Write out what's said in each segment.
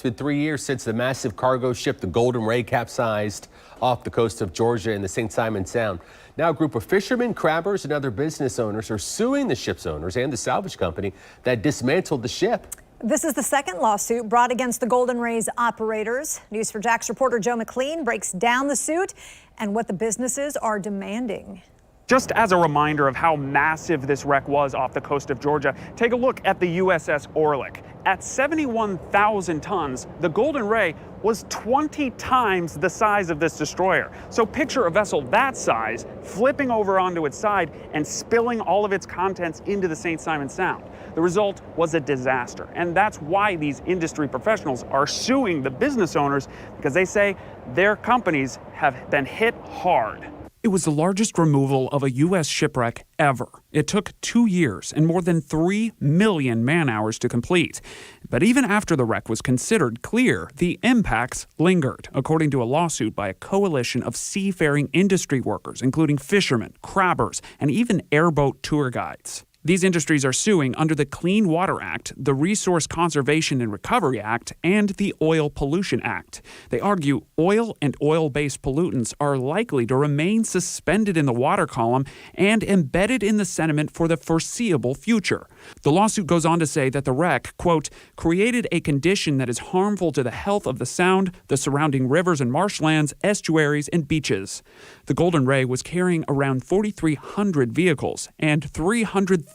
It's been 3 years since the massive cargo ship, the Golden Ray, capsized off the coast of Georgia in the St. Simons Sound. Now a group of fishermen, crabbers, and other business owners are suing the ship's owners and the salvage company that dismantled the ship. This is the second lawsuit brought against the Golden Ray's operators. News4Jax reporter Joe McLean breaks down the suit and what the businesses are demanding. Just as a reminder of how massive this wreck was off the coast of Georgia, take a look at the USS Orlick. At 71,000 tons, the Golden Ray was 20 times the size of this destroyer. So picture a vessel that size flipping over onto its side and spilling all of its contents into the St. Simons Sound. The result was a disaster, and that's why these industry professionals are suing the business owners, because they say their companies have been hit hard. It was the largest removal of a U.S. shipwreck ever. It took 2 years and more than 3 million man-hours to complete. But even after the wreck was considered clear, the impacts lingered, according to a lawsuit by a coalition of seafaring industry workers, including fishermen, crabbers, and even airboat tour guides. These industries are suing under the Clean Water Act, the Resource Conservation and Recovery Act, and the Oil Pollution Act. They argue oil and oil-based pollutants are likely to remain suspended in the water column and embedded in the sediment for the foreseeable future. The lawsuit goes on to say that the wreck, quote, created a condition that is harmful to the health of the Sound, the surrounding rivers and marshlands, estuaries, and beaches. The Golden Ray was carrying around 4,300 vehicles and 300,000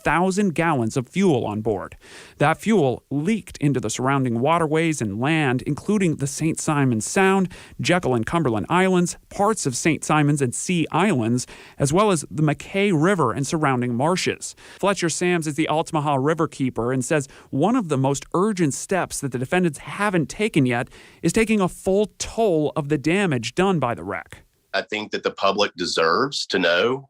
gallons of fuel on board. That fuel leaked into the surrounding waterways and land, including the St. Simons Sound, Jekyll and Cumberland Islands, parts of St. Simons and Sea Islands, as well as the McKay River and surrounding marshes. Fletcher Sams is the Altamaha River keeper and says one of the most urgent steps that the defendants haven't taken yet is taking a full toll of the damage done by the wreck. I think that the public deserves to know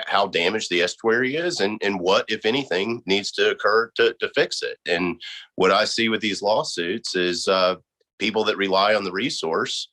how damaged the estuary is and what, if anything, needs to occur to fix it. And what I see with these lawsuits is people that rely on the resource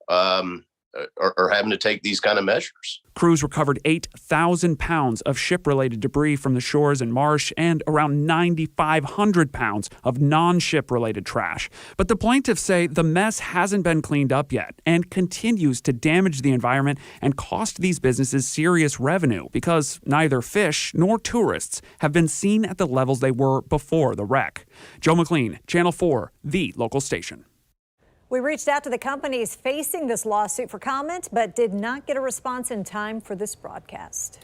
are having to take these kind of measures. Crews recovered 8,000 pounds of ship-related debris from the shores and marsh and around 9,500 pounds of non-ship-related trash. But the plaintiffs say the mess hasn't been cleaned up yet and continues to damage the environment and cost these businesses serious revenue because neither fish nor tourists have been seen at the levels they were before the wreck. Joe McLean, Channel 4, the local station. We reached out to the companies facing this lawsuit for comment, but did not get a response in time for this broadcast.